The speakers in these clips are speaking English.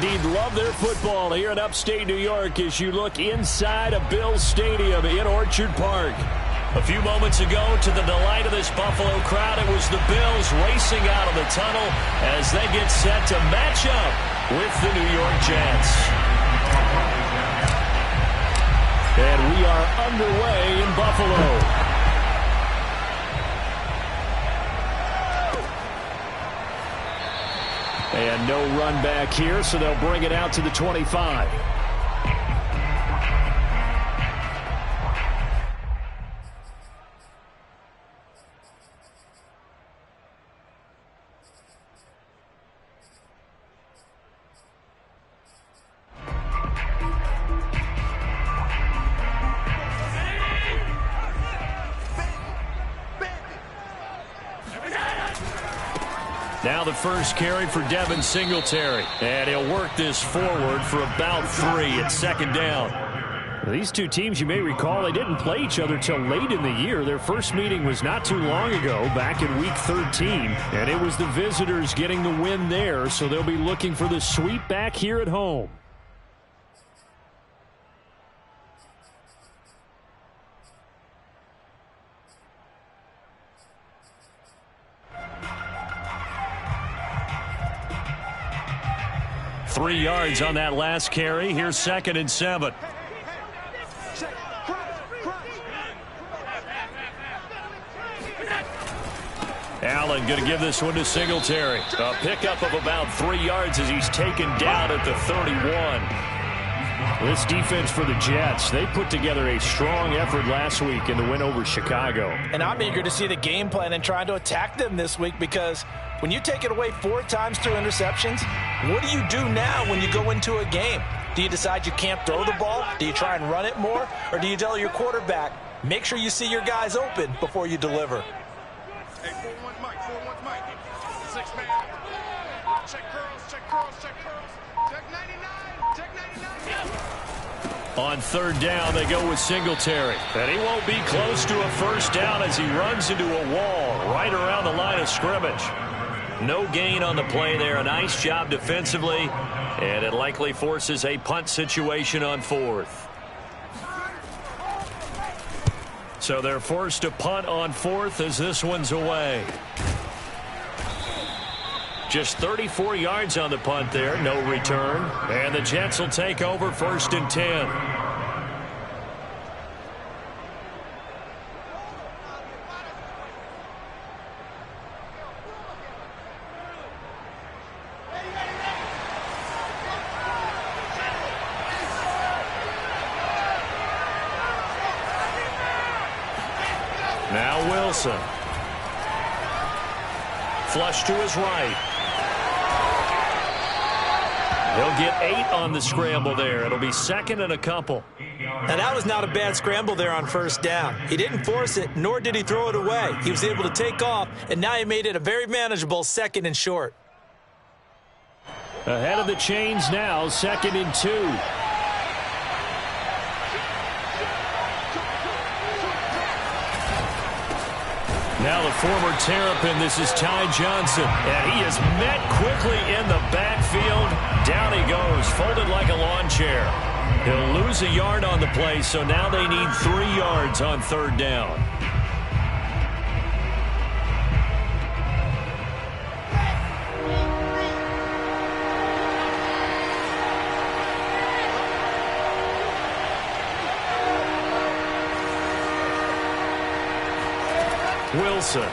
indeed love their football here in upstate New York as you look inside of Bills Stadium in Orchard Park. A few moments ago, to the delight of this Buffalo crowd, it was the Bills racing out of the tunnel as they get set to match up with the New York Jets. And we are underway in Buffalo. And no run back here, so they'll bring it out to the 25. Now the first carry for Devin Singletary. And he'll work this forward for about 3 at second down. These two teams, you may recall, they didn't play each other till late in the year. Their first meeting was not too long ago, back in Week 13. And it was the visitors getting the win there, so they'll be looking for the sweep back here at home. Three yards on that last carry. Here's 2nd and 7. Allen going to give this one to Singletary. A pickup of about 3 yards as he's taken down at the 31. This defense for the Jets, they put together a strong effort last week in the win over Chicago. And I'm eager to see the game plan and trying to attack them this week, because when you take it away 4 times through interceptions, what do you do now when you go into a game? Do you decide you can't throw the ball? Do you try and run it more? Or do you tell your quarterback, make sure you see your guys open before you deliver? Hey, 4-1 Mike, 4-1 Mike. 6-man. Check curls, check curls, check curls. Check 99, check 99. On third down, they go with Singletary. And he won't be close to a first down as he runs into a wall right around the line of scrimmage. No gain on the play there. A nice job defensively. And it likely forces a punt situation on 4th. So they're forced to punt on 4th as this one's away. Just 34 yards on the punt there. No return. And the Jets will take over 1st and 10. Now Wilson. Flush to his right. He'll get 8 on the scramble there. It'll be 2nd and a couple. Now that was not a bad scramble there on first down. He didn't force it, nor did he throw it away. He was able to take off, and now he made it a very manageable 2nd and short. Ahead of the chains now, 2nd and 2. Now the former Terrapin, this is Ty Johnson. And he is met quickly in the backfield. Down he goes, folded like a lawn chair. He'll lose a yard on the play, so now they need 3 yards on third down. Wilson.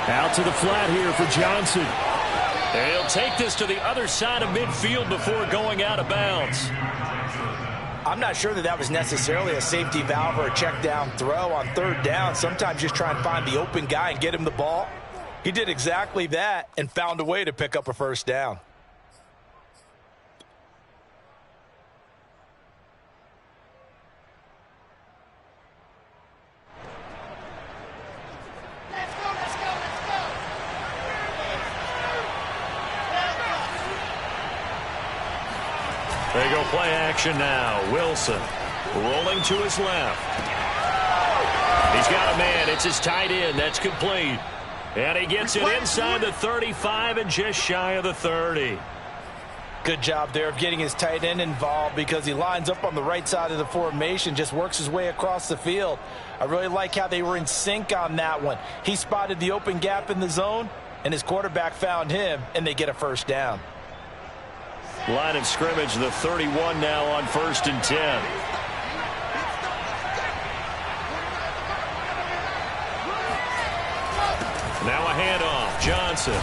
Out to the flat here for Johnson. And he'll take this to the other side of midfield before going out of bounds. I'm not sure that was necessarily a safety valve or a check down throw on third down. Sometimes just try and find the open guy and get him the ball. He did exactly that and found a way to pick up a first down. They go play action now. Wilson rolling to his left. He's got a man. It's his tight end. That's complete. And he gets it inside the 35 and just shy of the 30. Good job there of getting his tight end involved because he lines up on the right side of the formation, just works his way across the field. I really like how they were in sync on that one. He spotted the open gap in the zone, and his quarterback found him, and they get a first down. Line of scrimmage, the 31 now on 1st and 10. Now a handoff. Johnson.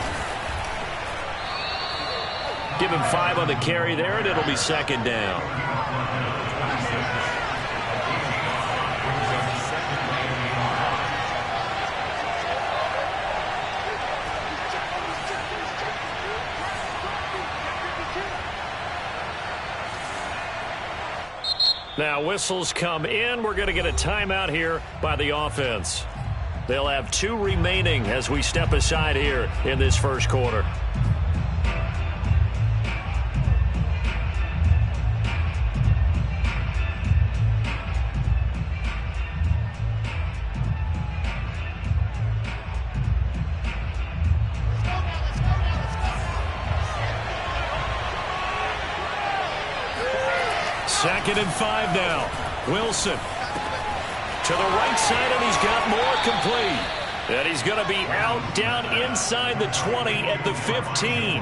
Give him 5 on the carry there, and it'll be 2nd down. Now whistles come in. We're going to get a timeout here by the offense. They'll have 2 remaining as we step aside here in this first quarter. Second and 5 now. Wilson to the right side, and he's got more complete. And he's going to be out down inside the 20 at the 15.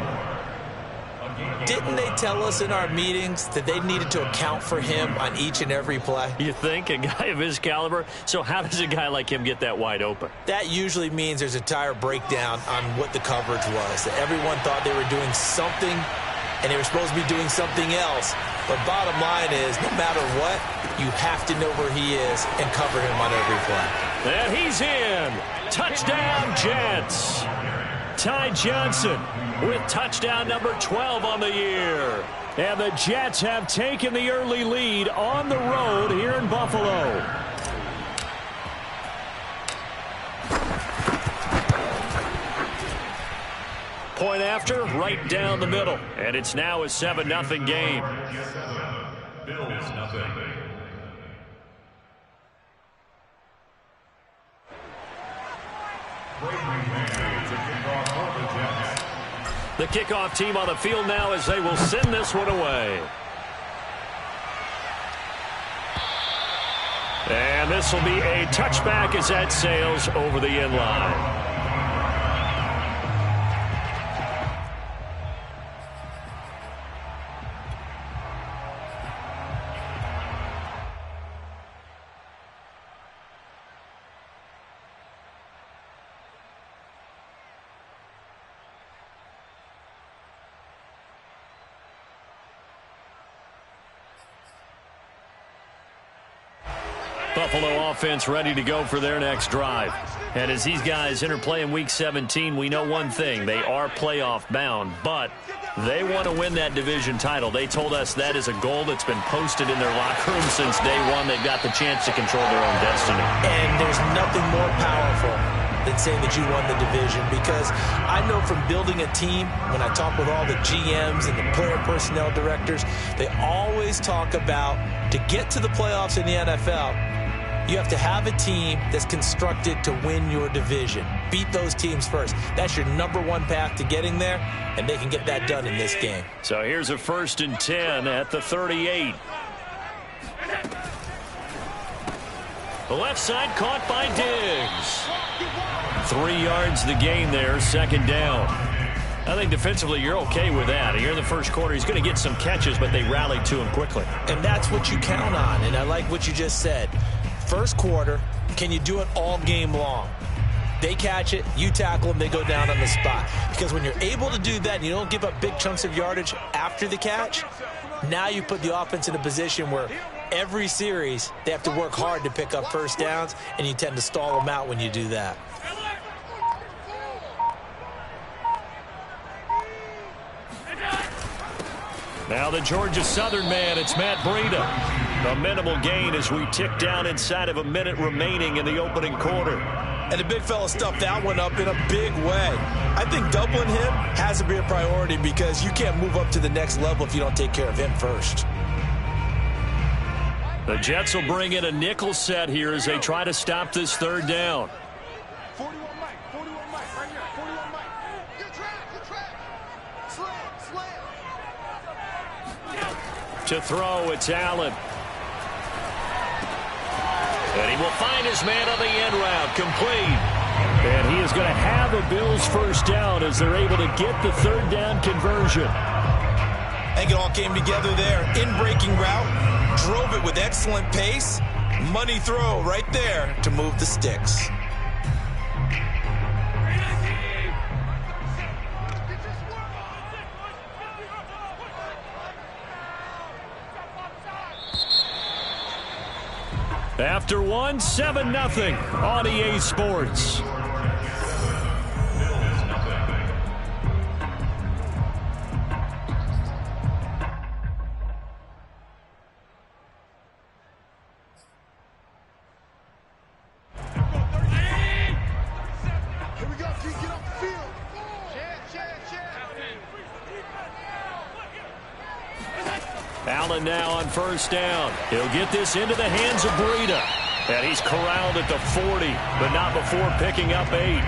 Didn't they tell us in our meetings that they needed to account for him on each and every play? You think? A guy of his caliber? So how does a guy like him get that wide open? That usually means there's a entire breakdown on what the coverage was. That everyone thought they were doing something, and they were supposed to be doing something else. But bottom line is, no matter what, you have to know where he is and cover him on every play. And he's in. Touchdown, Jets. Ty Johnson with touchdown number 12 on the year. And the Jets have taken the early lead on the road here in Buffalo. Point after, right down the middle. And it's now a 7-0 game. Bills nothing. The kickoff team on the field now as they will send this one away. And this will be a touchback as that sails over the end line. Buffalo offense ready to go for their next drive. And as these guys interplay in Week 17, we know one thing. They are playoff bound, but they want to win that division title. They told us that is a goal that's been posted in their locker room since day one. They've got the chance to control their own destiny. And there's nothing more powerful than saying that you won the division, because I know from building a team, when I talk with all the GMs and the player personnel directors, they always talk about, to get to the playoffs in the NFL, you have to have a team that's constructed to win your division. Beat those teams first. That's your #1 path to getting there, and they can get that done in this game. So here's a 1st and 10 at the 38. The left side caught by Diggs. 3 yards the gain there, 2nd down. I think defensively you're okay with that. Here in the first quarter, he's going to get some catches, but they rallied to him quickly. And that's what you count on, and I like what you just said. First quarter, can you do it all game long? They catch it, you tackle them, they go down on the spot. Because when you're able to do that and you don't give up big chunks of yardage after the catch, now you put the offense in a position where every series they have to work hard to pick up first downs, and you tend to stall them out when you do that. Now the Georgia Southern man, it's Matt Breida. A minimal gain as we tick down inside of a minute remaining in the opening quarter. And the big fella stuffed that one up in a big way. I think doubling him has to be a priority, because you can't move up to the next level if you don't take care of him first. The Jets will bring in a nickel set here as they try to stop this 3rd down. 41 Mike, right To throw, it's Allen. And he will find his man on the end route, complete. And he is going to have a Bills first down as they're able to get the third down conversion. I think it all came together there. In-breaking route, drove it with excellent pace. Money throw right there to move the sticks. After one, 7-0 on EA Sports. Allen now on first down. He'll get this into the hands of Breida. And he's corralled at the 40, but not before picking up 8.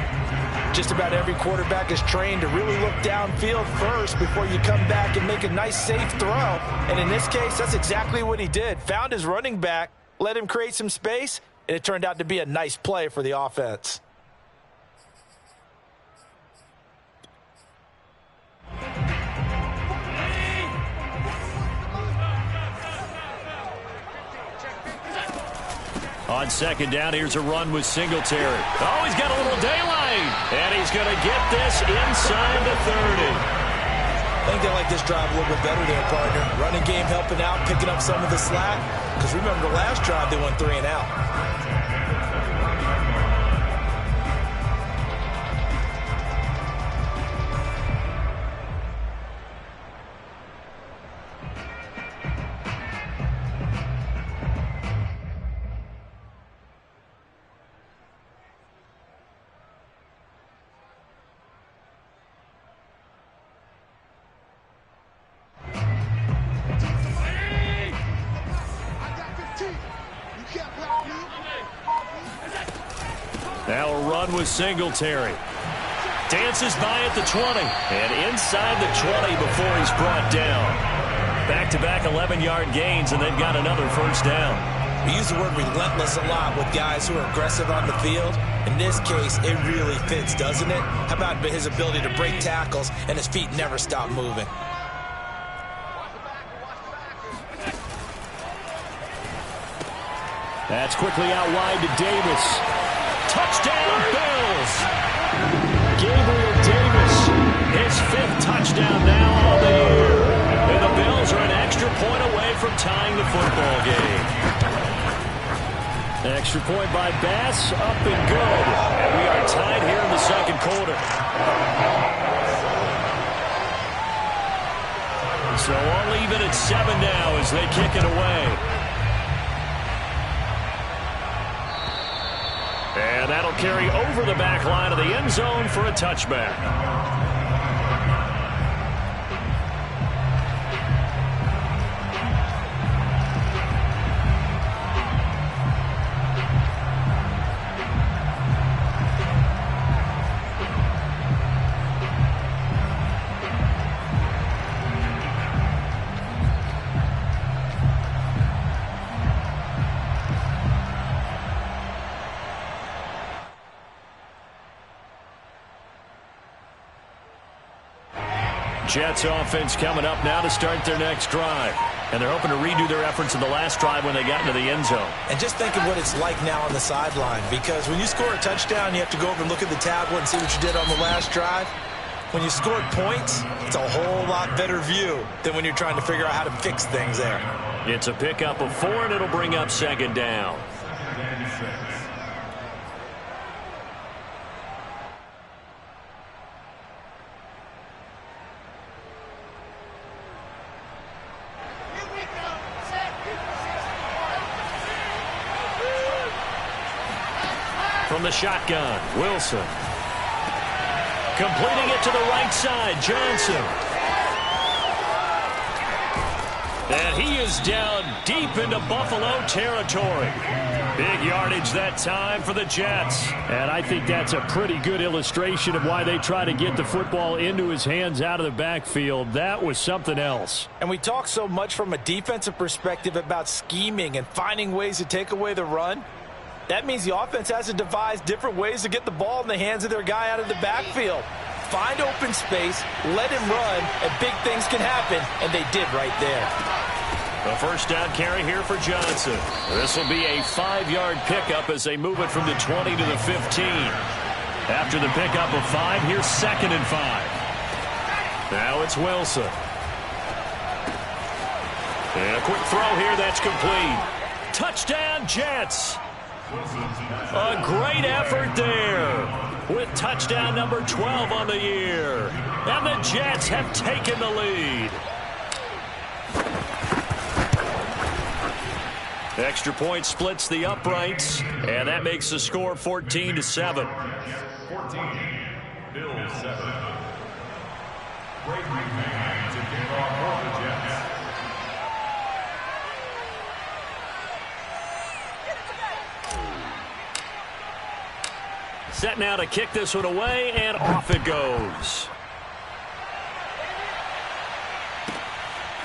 Just about every quarterback is trained to really look downfield first before you come back and make a nice, safe throw. And in this case, that's exactly what he did. Found his running back, let him create some space, and it turned out to be a nice play for the offense. On second down, here's a run with Singletary. Oh, he's got a little daylight. And he's going to get this inside the 30. I think they like this drive a little bit better there, partner. Running game helping out, picking up some of the slack. Because remember, the last drive, they went 3 and out. Now a run with Singletary. Dances by at the 20. And inside the 20 before he's brought down. Back-to-back 11-yard gains, and they've got another first down. We use the word relentless a lot with guys who are aggressive on the field. In this case, it really fits, doesn't it? How about his ability to break tackles and his feet never stop moving? That's quickly out wide to Davis. Touchdown, Bills! Gabriel Davis, his 5th touchdown now on the year. And the Bills are an extra point away from tying the football game. Extra point by Bass, up and good. And we are tied here in the second quarter. So all even at 7 now as they kick it away. And that'll carry over the back line of the end zone for a touchback. Jets offense coming up now to start their next drive. And they're hoping to redo their efforts in the last drive when they got into the end zone. And just think of what it's like now on the sideline. Because when you score a touchdown, you have to go over and look at the tablet and see what you did on the last drive. When you scored points, it's a whole lot better view than when you're trying to figure out how to fix things there. It's a pickup of 4, and it'll bring up second down. From the shotgun, Wilson. Completing it to the right side, Johnson. And he is down deep into Buffalo territory. Big yardage that time for the Jets. And I think that's a pretty good illustration of why they try to get the football into his hands out of the backfield. That was something else. And we talk so much from a defensive perspective about scheming and finding ways to take away the run. That means the offense has to devise different ways to get the ball in the hands of their guy out of the backfield. Find open space, let him run, and big things can happen, and they did right there. A first down carry here for Johnson. This will be a 5-yard pickup as they move it from the 20 to the 15. After the pickup of 5, here's 2nd and 5. Now it's Wilson. And a quick throw here that's complete. Touchdown, Jets. A great effort there with touchdown number 12 on the year. And the Jets have taken the lead. Extra point splits the uprights, and that makes the score 14-7. 14, Bills 7. Great man to kick off for the Jets. Set now to kick this one away, and off it goes.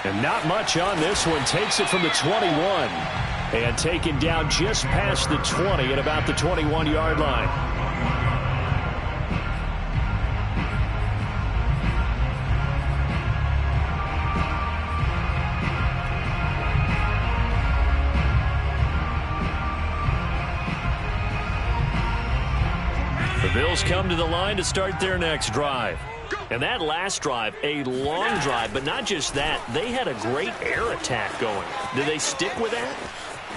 And not much on this one. Takes it from the 21 and taken down just past the 20 at about the 21-yard line. The Bills come to the line to start their next drive. And that last drive, a long drive, but not just that. They had a great air attack going. Did they stick with that?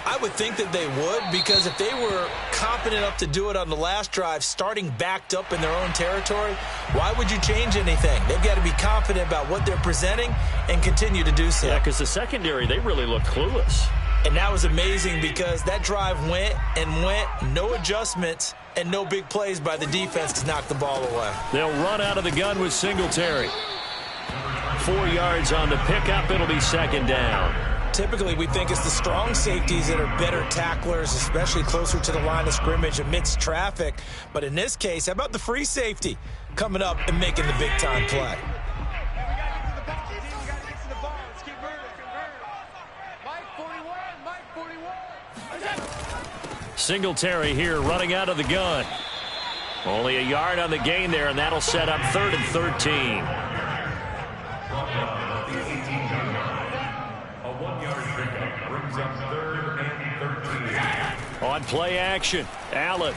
I would think that they would, because if they were confident enough to do it on the last drive, starting backed up in their own territory, why would you change anything? They've got to be confident about what they're presenting and continue to do so. Yeah, because the secondary, they really looked clueless. And that was amazing because that drive went and went, no adjustments, and no big plays by the defense to knock the ball away. They'll run out of the gun with Singletary. 4 yards on the pickup. It'll be 2nd down. Typically, we think it's the strong safeties that are better tacklers, especially closer to the line of scrimmage amidst traffic. But in this case, how about the free safety coming up and making the big-time play? Singletary here running out of the gun. Only a yard on the gain there, and that'll set up 3rd and 13. A 1-yard pickup brings up 3rd and 13. On play action, Allen.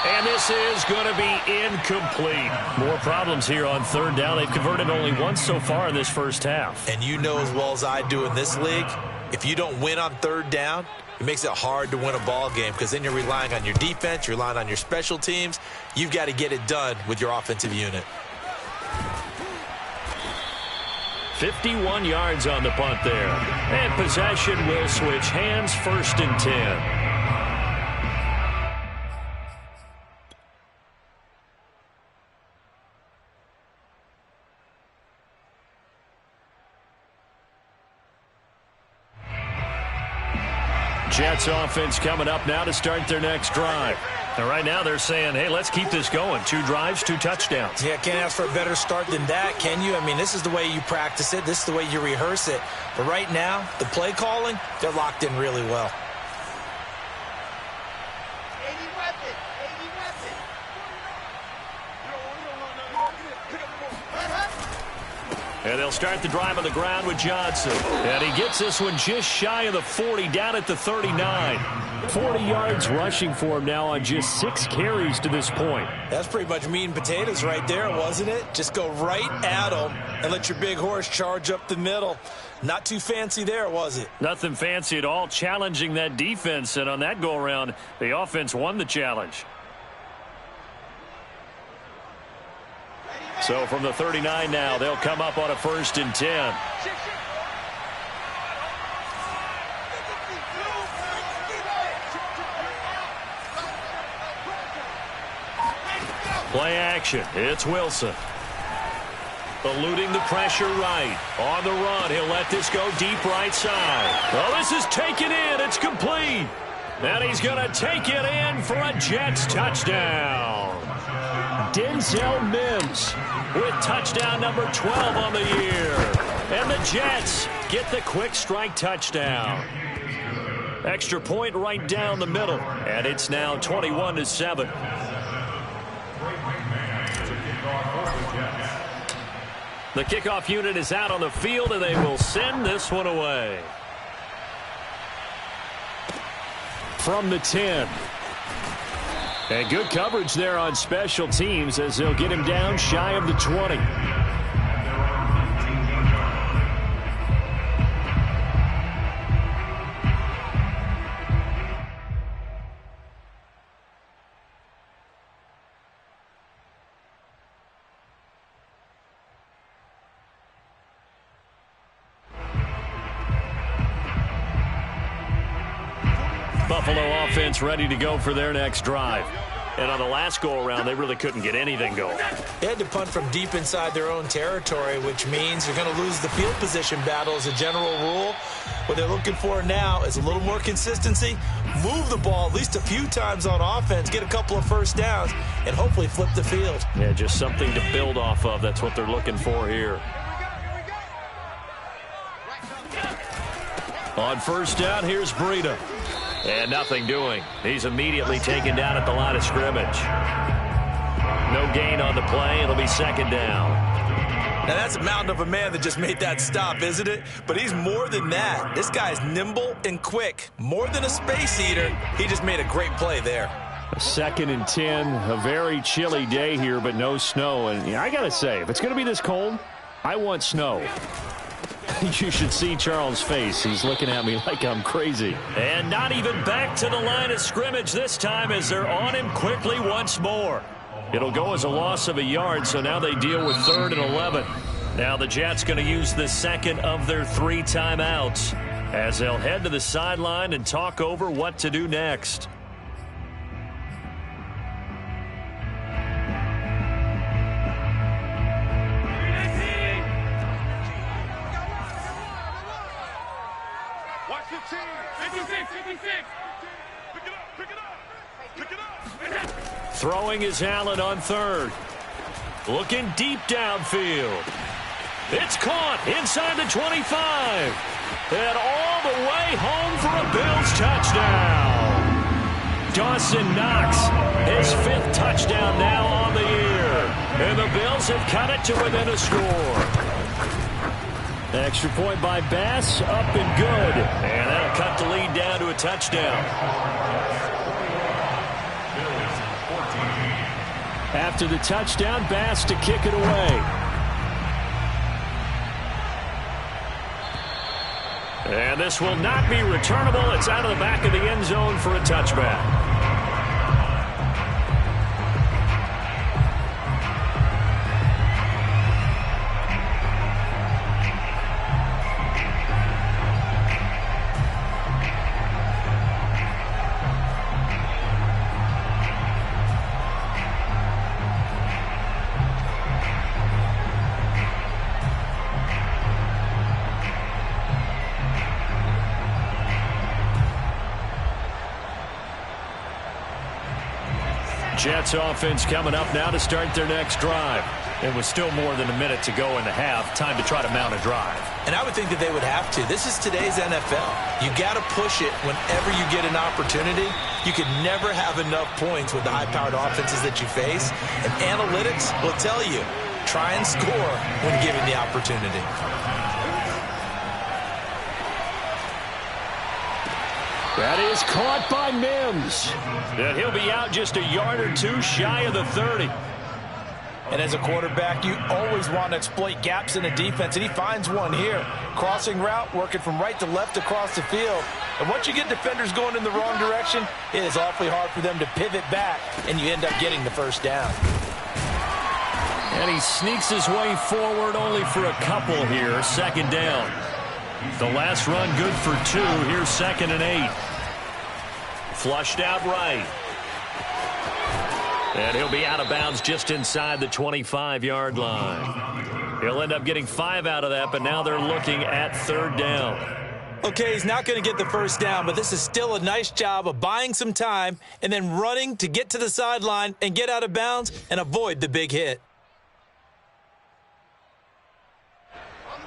And this is going to be incomplete. More problems here on 3rd down. They've converted only once so far in this first half. And you know as well as I do in this league, if you don't win on 3rd down, it makes it hard to win a ball game because then you're relying on your defense, you're relying on your special teams. You've got to get it done with your offensive unit. 51 yards on the punt there. And possession will switch hands, 1st and 10. Jets offense coming up now to start their next drive. And right now they're saying, hey, let's keep this going. 2 drives, 2 touchdowns. Yeah, can't ask for a better start than that, can you? I mean, this is the way you practice it. This is the way you rehearse it. But right now, the play calling, they're locked in really well. And they'll start the drive on the ground with Johnson. And he gets this one just shy of the 40, down at the 39. 40 yards rushing for him now on just 6 carries to this point. That's pretty much meat and potatoes right there, wasn't it? Just go right at them and let your big horse charge up the middle. Not too fancy there, was it? Nothing fancy at all, challenging that defense. And on that go-around, the offense won the challenge. So from the 39 now, they'll come up on a 1st and 10. Play action. It's Wilson. Eluding the pressure right. On the run, he'll let this go deep right side. Oh, this is taken in. It's complete. And he's going to take it in for a Jets touchdown. Denzel Mims with touchdown number 12 on the year. And the Jets get the quick strike touchdown. Extra point right down the middle. And it's now 21-7. The kickoff unit is out on the field, and they will send this one away. From the 10. And good coverage there on special teams as they'll get him down shy of the 20. Buffalo offense ready to go for their next drive. And on the last go-around, they really couldn't get anything going. They had to punt from deep inside their own territory, which means you're going to lose the field position battle as a general rule. What they're looking for now is a little more consistency, move the ball at least a few times on offense, get a couple of first downs, and hopefully flip the field. Yeah, just something to build off of. That's what they're looking for here. On first down, here's Breida. And nothing doing. He's immediately taken down at the line of scrimmage. No gain on the play. It'll be second down. Now, that's a mountain of a man that just made that stop, isn't it? But he's more than that. This guy's nimble and quick. More than a space eater. He just made a great play there. A 2nd and 10. A very chilly day here, but no snow. And I got to say, if it's going to be this cold, I want snow. You should see Charles' face. He's looking at me like I'm crazy. And not even back to the line of scrimmage this time as they're on him quickly once more. It'll go as a loss of a yard, so now they deal with 3rd and 11. Now the Jets going to use the second of their 3 timeouts as they'll head to the sideline and talk over what to do next. Throwing is Allen on 3rd. Looking deep downfield. It's caught inside the 25. And all the way home for a Bills touchdown. Dawson Knox, his 5th touchdown now on the year. And the Bills have cut it to within a score. Extra point by Bass, up and good. And that'll cut the lead down to a touchdown. After the touchdown, Bass to kick it away. And this will not be returnable. It's out of the back of the end zone for a touchback. Jets offense coming up now to start their next drive. It was still more than a minute to go in the half. Time to try to mount a drive. And I would think that they would have to. This is today's NFL. You got to push it whenever you get an opportunity. You can never have enough points with the high-powered offenses that you face. And analytics will tell you, try and score when given the opportunity. That is caught by Mims. And he'll be out just a yard or 2 shy of the 30. And as a quarterback, you always want to exploit gaps in the defense, and he finds one here. Crossing route, working from right to left across the field. And once you get defenders going in the wrong direction, it is awfully hard for them to pivot back, and you end up getting the first down. And he sneaks his way forward only for a couple here. 2nd down. The last run good for 2. Here's 2nd and 8. Flushed out right. And he'll be out of bounds just inside the 25-yard line. He'll end up getting 5 out of that, but now they're looking at 3rd down. Okay, he's not going to get the first down, but this is still a nice job of buying some time and then running to get to the sideline and get out of bounds and avoid the big hit.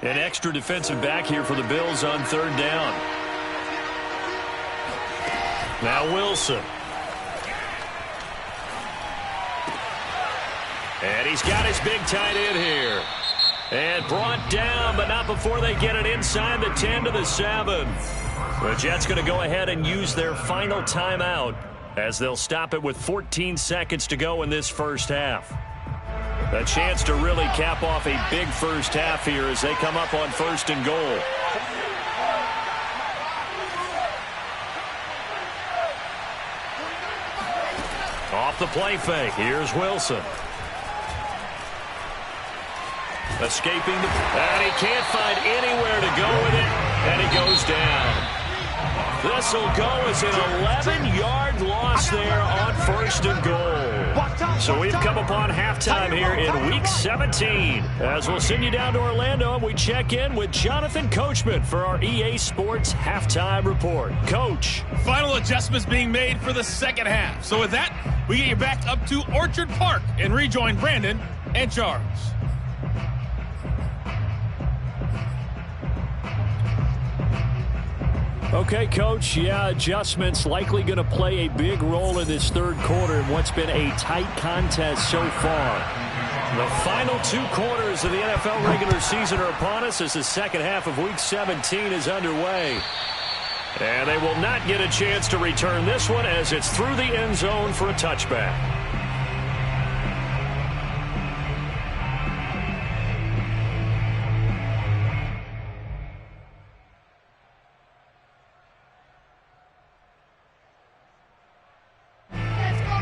An extra defensive back here for the Bills on 3rd down. Now Wilson. And he's got his big tight end here. And brought down, but not before they get it inside the 10 to the 7. The Jets going to go ahead and use their final timeout as they'll stop it with 14 seconds to go in this first half. A chance to really cap off a big first half here as they come up on 1st and goal. Off the play fake. Here's Wilson. Escaping and he can't find anywhere to go with it, and he goes down. This will go as an 11-yard loss there on 1st and goal. So we've come upon halftime here in Week 17. As we'll send you down to Orlando, and we check in with Jonathan Coachman for our EA Sports Halftime Report. Coach. Final adjustments being made for the second half. So with that, we get you back up to Orchard Park and rejoin Brandon and Charles. Okay, Coach, yeah, adjustments likely going to play a big role in this 3rd quarter in what's been a tight contest so far. The final 2 quarters of the NFL regular season are upon us as the second half of Week 17 is underway. And they will not get a chance to return this one as it's through the end zone for a touchback.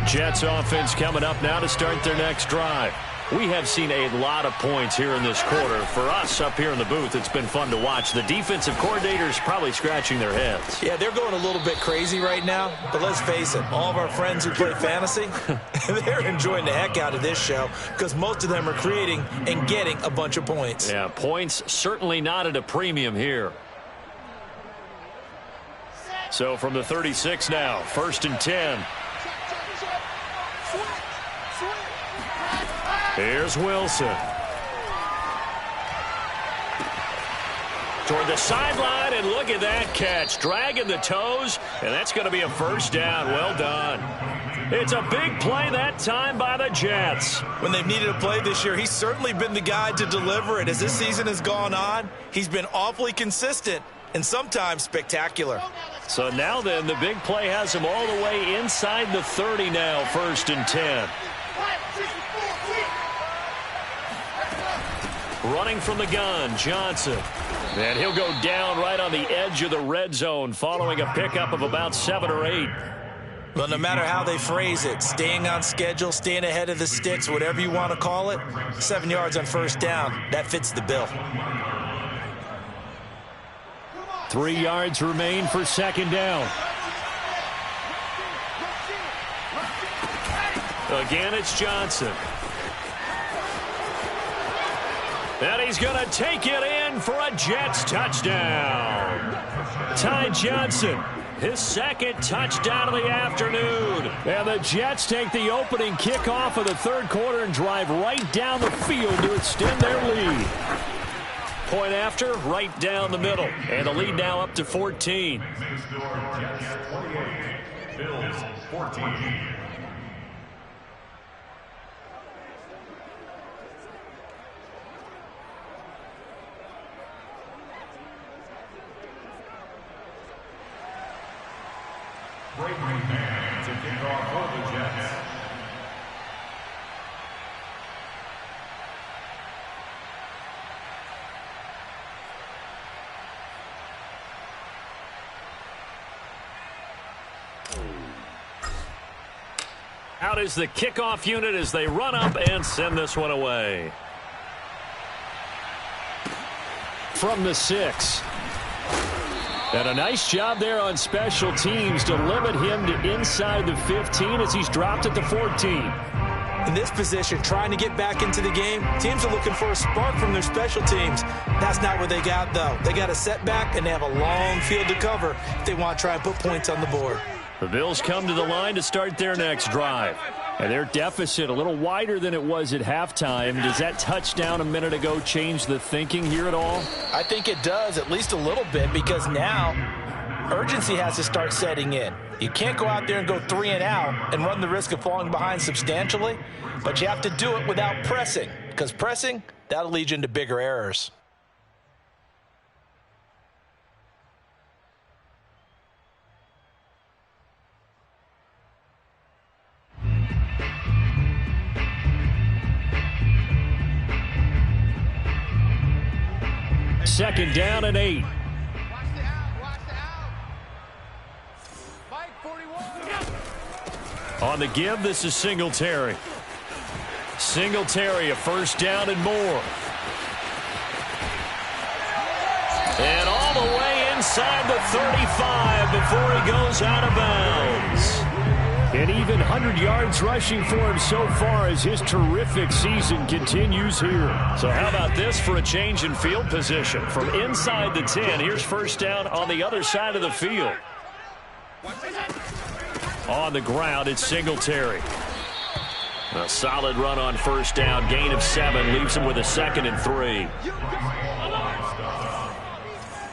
Jets offense coming up now to start their next drive. We have seen a lot of points here in this quarter. For us up here in the booth, it's been fun to watch. The defensive coordinators probably scratching their heads. Yeah, they're going a little bit crazy right now, but let's face it, all of our friends who play fantasy, they're enjoying the heck out of this show because most of them are creating and getting a bunch of points. Yeah, points certainly not at a premium here. So from the 36 now, 1st and 10. Here's Wilson. Toward the sideline, and look at that catch. Dragging the toes, and that's going to be a first down. Well done. It's a big play that time by the Jets. When they've needed a play this year, he's certainly been the guy to deliver it. As this season has gone on, he's been awfully consistent and sometimes spectacular. So now then, the big play has him all the way inside the 30 now, 1st and 10. Running from the gun, Johnson. And he'll go down right on the edge of the red zone following a pickup of about 7 or 8. Well, no matter how they phrase it, staying on schedule, staying ahead of the sticks, whatever you want to call it, 7 yards on 1st down, that fits the bill. 3 yards remain for 2nd down. Again, it's Johnson. And he's going to take it in for a Jets touchdown. Ty Johnson, his 2nd touchdown of the afternoon. And the Jets take the opening kickoff of the 3rd quarter and drive right down the field to extend their lead. Point after, right down the middle. And the lead now up to 14. Jets 28, Bills 14. Breaking man to kick off for the Jets. Out is the kickoff unit as they run up and send this one away. From the 6. And a nice job there on special teams to limit him to inside the 15 as he's dropped at the 14. In this position, trying to get back into the game, teams are looking for a spark from their special teams. That's not what they got, though. They got a setback, and they have a long field to cover if they want to try and put points on the board. The Bills come to the line to start their next drive. And their deficit a little wider than it was at halftime. Does that touchdown a minute ago change the thinking here at all? I think it does, at least a little bit, because now urgency has to start setting in. You can't go out there and go 3 and out and run the risk of falling behind substantially, but you have to do it without pressing, because pressing, that'll lead you into bigger errors. Second down and 8. Watch the out. Watch the out. Mike, 41. On the give, this is Singletary. Singletary, a first down and more. And all the way inside the 35 before he goes out of bounds. And even 100 yards rushing for him so far as his terrific season continues here. So how about this for a change in field position? From inside the 10, here's first down on the other side of the field. On the ground, it's Singletary. A solid run on first down. Gain of 7 leaves him with a 2nd and 3. A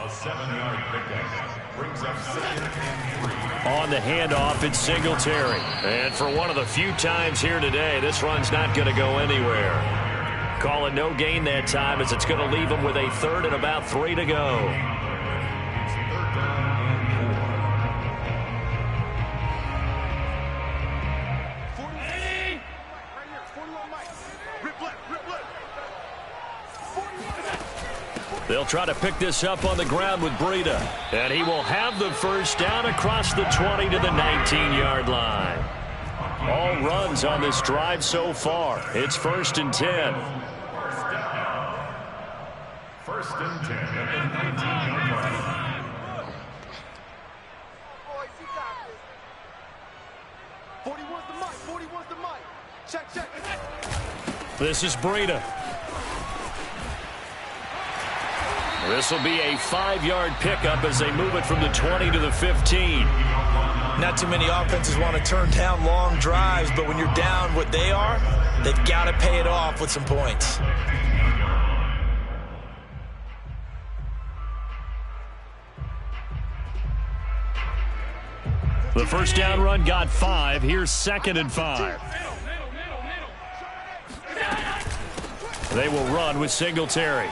7-yard pickup brings up 2nd and 3. On the handoff, it's Singletary. And for one of the few times here today, this run's not going to go anywhere. Call it no gain that time, as it's going to leave him with a 3rd and about 3 to go. They'll try to pick this up on the ground with Breida. And he will have the first down across the 20 to the 19-yard line. All runs on this drive so far. It's 1st and 10. First and 10 at the 19-yard line. Boys, you got this. 41's the mic. 41's the mic. Check. This is Breida. This will be a 5-yard pickup as they move it from the 20 to the 15. Not too many offenses want to turn down long drives, but when you're down what they are, they've got to pay it off with some points. The first down run got 5. Here's 2nd and 5. They will run with Singletary.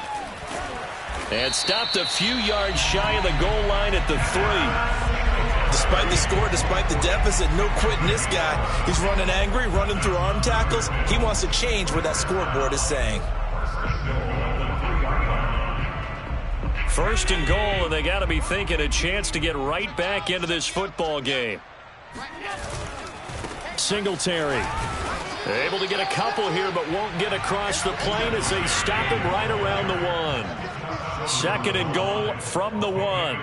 And stopped a few yards shy of the goal line at the 3. Despite the score, despite the deficit, no quitting this guy. He's running angry, running through arm tackles. He wants to change what that scoreboard is saying. 1st and goal, and they got to be thinking a chance to get right back into this football game. Singletary. Able to get a couple here, but won't get across the plane as they stop him right around the 1. 2nd and goal from the 1.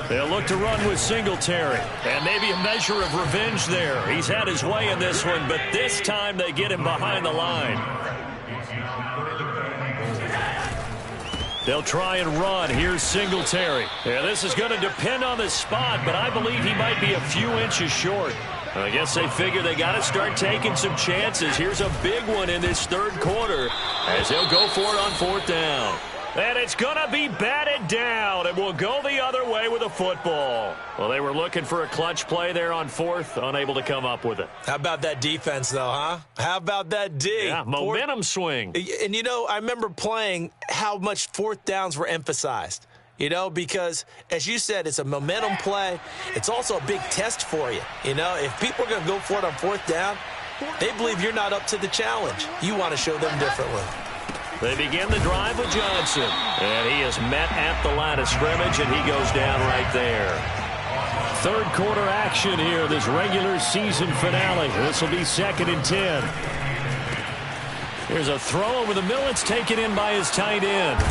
They'll look to run with Singletary. And maybe a measure of revenge there. He's had his way in this one, but this time they get him behind the line. They'll try and run. Here's Singletary. Yeah, this is going to depend on the spot, but I believe he might be a few inches short. I guess they figure they got to start taking some chances. Here's a big one in this 3rd quarter as they'll go for it on 4th down. And it's going to be batted down, and we'll go the other way with a football. Well, they were looking for a clutch play there on 4th, unable to come up with it. How about that defense, though, huh? How about that D? Yeah, momentum swing. And, you know, I remember playing how much 4th downs were emphasized. You know, because, as you said, it's a momentum play. It's also a big test for you. You know, if people are going to go for it on 4th down, they believe you're not up to the challenge. You want to show them differently. They begin the drive with Johnson. And he is met at the line of scrimmage, and he goes down right there. 3rd quarter action here, this regular season finale. This will be 2nd and 10. Here's a throw over the middle. It's taken in by his tight end.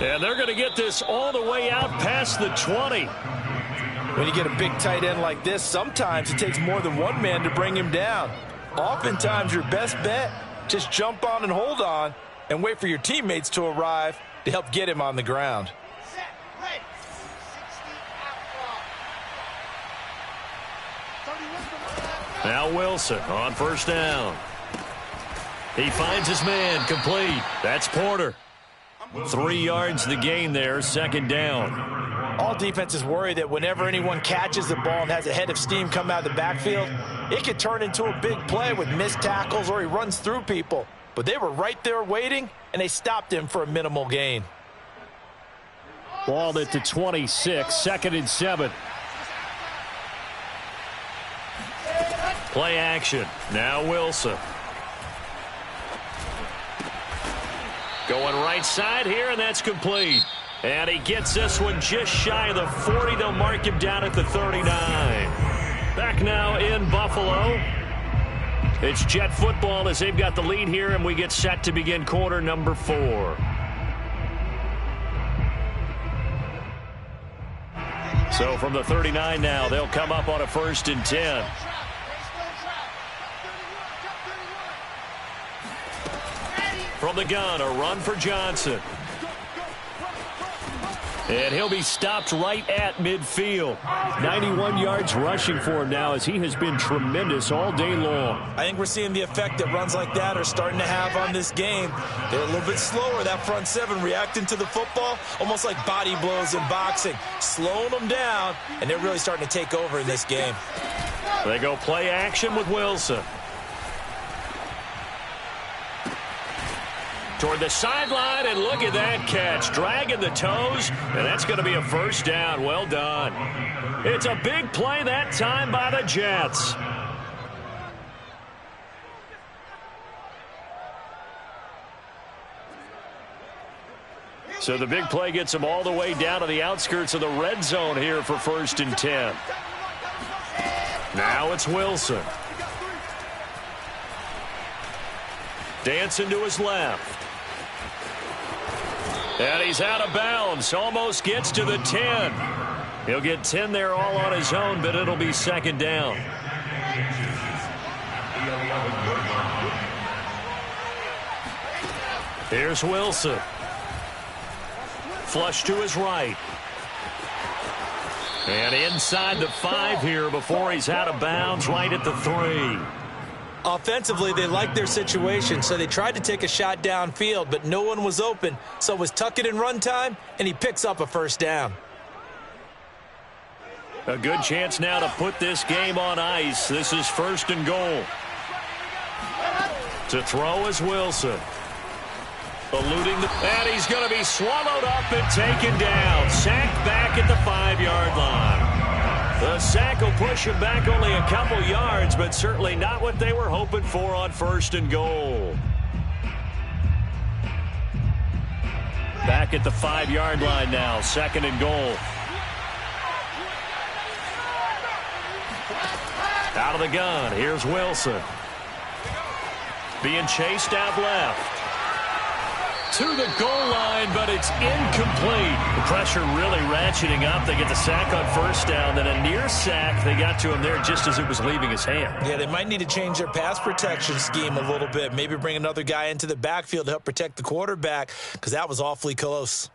And they're going to get this all the way out past the 20. When you get a big tight end like this, sometimes it takes more than one man to bring him down. Oftentimes, your best bet, just jump on and hold on and wait for your teammates to arrive to help get him on the ground. Now Wilson on first down. He finds his man, complete. That's Porter. 3 yards the gain there, second down. All defenses worry that whenever anyone catches the ball and has a head of steam come out of the backfield, it could turn into a big play with missed tackles or he runs through people. But they were right there waiting, and they stopped him for a minimal gain. Ball at the 26, second and 7. Play action. Now Wilson. Going right side here, and that's complete. And he gets this one just shy of the 40. They'll mark him down at the 39. Back now in Buffalo. It's Jet football as they've got the lead here, and we get set to begin quarter number 4. So from the 39 now, they'll come up on a 1st and 10. From the gun, a run for Johnson. And he'll be stopped right at midfield. 91 yards rushing for him now as he has been tremendous all day long. I think we're seeing the effect that runs like that are starting to have on this game. They're a little bit slower, that front seven, reacting to the football, almost like body blows in boxing, slowing them down, and they're really starting to take over in this game. They go play action with Wilson. Toward the sideline, and look at that catch. Dragging the toes, and that's going to be a first down. Well done. It's a big play that time by the Jets. So the big play gets them all the way down to the outskirts of the red zone here for 1st and 10. Now it's Wilson. Dancing to his left. And he's out of bounds. Almost gets to the 10. He'll get 10 there all on his own, but it'll be 2nd down. Here's Wilson. Flush to his right. And inside the 5 here before he's out of bounds right at the 3. Offensively, they liked their situation, so they tried to take a shot downfield, but no one was open, so it was tuck it in run time, and he picks up a first down. A good chance now to put this game on ice. This is 1st and goal. To throw is Wilson. Eluding and he's going to be swallowed up and taken down. Sacked back at the 5-yard line. The sack will push him back only a couple yards, but certainly not what they were hoping for on 1st and goal. Back at the 5-yard line now, 2nd and goal. Out of the gun, here's Wilson. Being chased out left. To the goal line, but it's incomplete. The pressure really ratcheting up. They get the sack on 1st down, then a near sack. They got to him there just as it was leaving his hand. Yeah, they might need to change their pass protection scheme a little bit. Maybe bring another guy into the backfield to help protect the quarterback, because that was awfully close.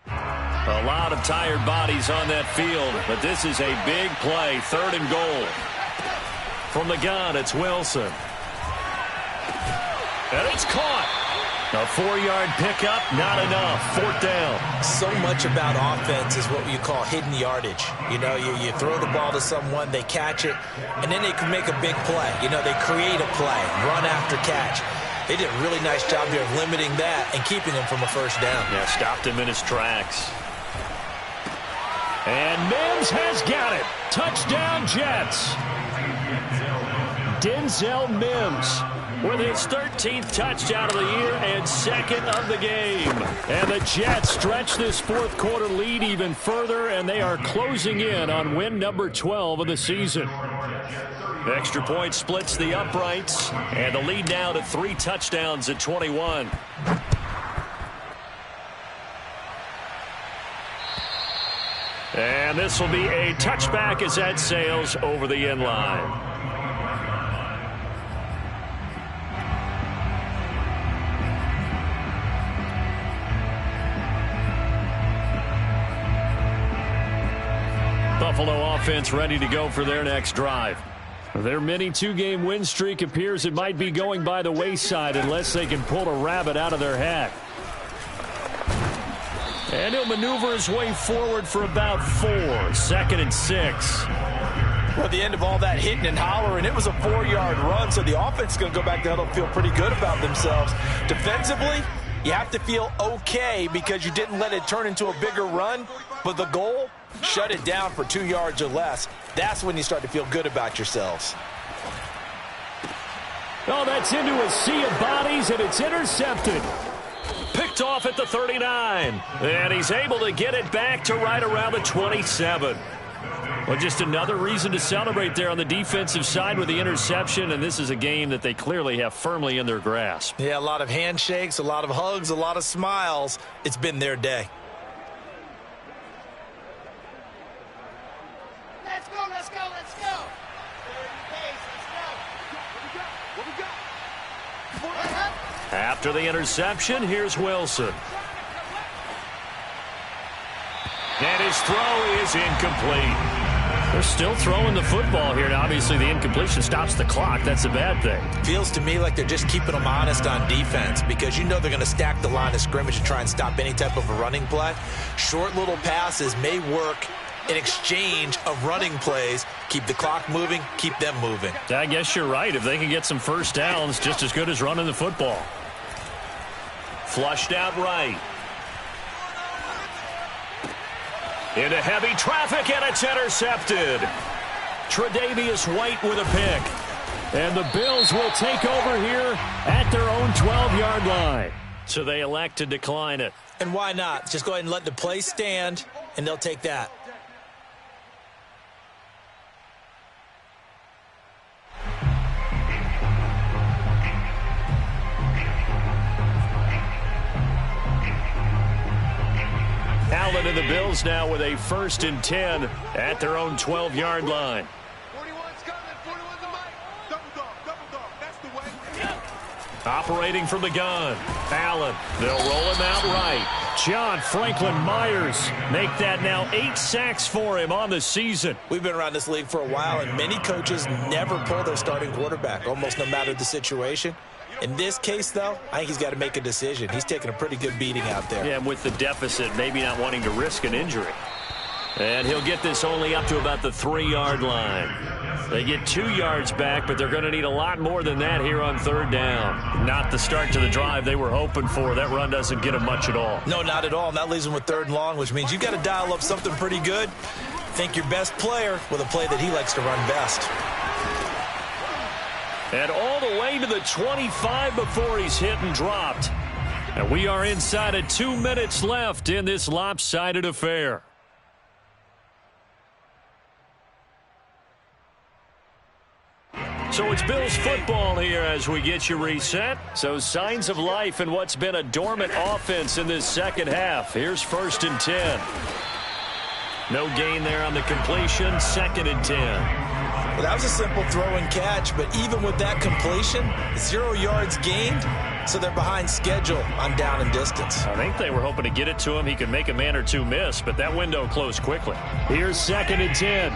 A lot of tired bodies on that field, but this is a big play. 3rd and goal. From the gun, it's Wilson. And it's caught. A 4-yard pickup, not enough. 4th down. So much about offense is what you call hidden yardage. You know, you throw the ball to someone, they catch it, and then they can make a big play. You know, they create a play, run after catch. They did a really nice job here of limiting that and keeping him from a first down. Yeah, stopped him in his tracks. And Mims has got it. Touchdown, Jets. Denzel Mims with his 13th touchdown of the year and 2nd of the game. And the Jets stretch this 4th quarter lead even further, and they are closing in on win number 12 of the season. Extra point splits the uprights, and the lead now to 3 touchdowns at 21. And And this will be a touchback as that sails over the end line. Buffalo offense ready to go for their next drive. Their mini two-game win streak appears it might be going by the wayside unless they can pull a rabbit out of their hat. And he'll maneuver his way forward for about 4. 2nd and 6. Well, at the end of all that hitting and hollering, it was a 4-yard run, so the offense is going to go back there and feel pretty good about themselves. Defensively, you have to feel okay because you didn't let it turn into a bigger run, but the goal, shut it down for 2 yards or less. That's when you start to feel good about yourselves. Oh, that's into a sea of bodies, and it's intercepted. Picked off at the 39. And he's able to get it back to right around the 27. Well, just another reason to celebrate there on the defensive side with the interception, and this is a game that they clearly have firmly in their grasp. Yeah, a lot of handshakes, a lot of hugs, a lot of smiles. It's been their day. Let's go, let's go, let's go. 30 pace, let's go. What we got? After the interception, here's Wilson. And his throw is incomplete. They're still throwing the football here. Now, obviously, the incompletion stops the clock. That's a bad thing. Feels to me like they're just keeping them honest on defense because you know they're going to stack the line of scrimmage and try and stop any type of a running play. Short little passes may work in exchange of running plays. Keep the clock moving, keep them moving. I guess you're right. If they can get some first downs, just as good as running the football. Flushed out right. Into heavy traffic, and it's intercepted. Tre'Davious White with a pick. And the Bills will take over here at their own 12-yard line. So they elect to decline it. And why not? Just go ahead and let the play stand, and they'll take that. Allen and the Bills now with a 1st and 10 at their own 12-yard line. 41's coming, 41's a mic. Double dog, that's the way. Operating from the gun. Allen, they'll roll him out right. John Franklin Myers make that now 8 sacks for him on the season. We've been around this league for a while, and many coaches never pull their starting quarterback, almost no matter the situation. In this case, though, I think he's got to make a decision. He's taking a pretty good beating out there. Yeah, and with the deficit, maybe not wanting to risk an injury. And he'll get this only up to about the 3-yard line. They get 2 yards back, but they're going to need a lot more than that here on 3rd down. Not the start to the drive they were hoping for. That run doesn't get them much at all. No, not at all. And that leaves them with 3rd and long, which means you've got to dial up something pretty good. Think your best player with a play that he likes to run best. And all the way to the 25 before he's hit and dropped. And we are inside of 2 minutes left in this lopsided affair. So it's Bills football here as we get you reset. So signs of life in what's been a dormant offense in this second half. Here's 1st and 10. No gain there on the completion. 2nd and 10. Well, that was a simple throw and catch, but even with that completion, 0 yards gained, so they're behind schedule on down and distance. I think they were hoping to get it to him. He could make a man or two miss, but that window closed quickly. Here's 2nd and 10.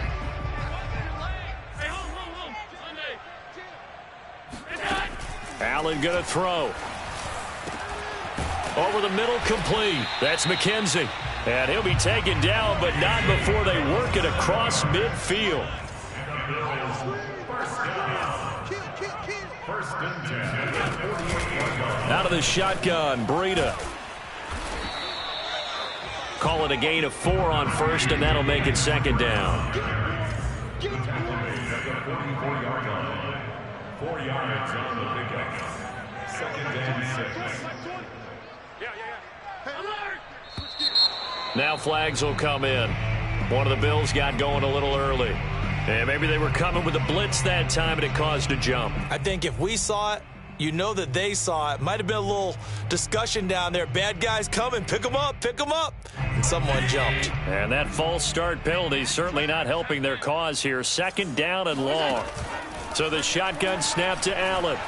Allen going to throw. Over the middle, complete. That's McKenzie. And he'll be taken down, but not before they work it across midfield. Out of the shotgun, Breida. Call it a gain of 4 on 1st, and that'll make it 2nd down. 4 yards on the pickup. 2nd and 6. Now flags will come in. One of the Bills got going a little early. And maybe they were coming with a blitz that time, and it caused a jump. I think if we saw it, you know that they saw it. Might have been a little discussion down there. Bad guys coming. Pick them up. Pick them up. And someone jumped. And that false start penalty certainly not helping their cause here. 2nd down and long. So the shotgun snap to Allen.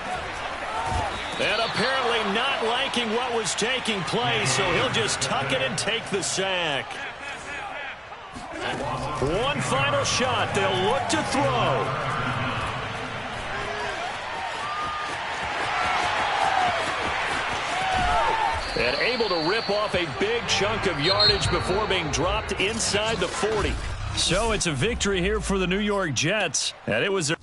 And apparently not liking what was taking place, so he'll just tuck it and take the sack. One final shot. They'll look to throw. And able to rip off a big chunk of yardage before being dropped inside the 40. So it's a victory here for the New York Jets. And it was their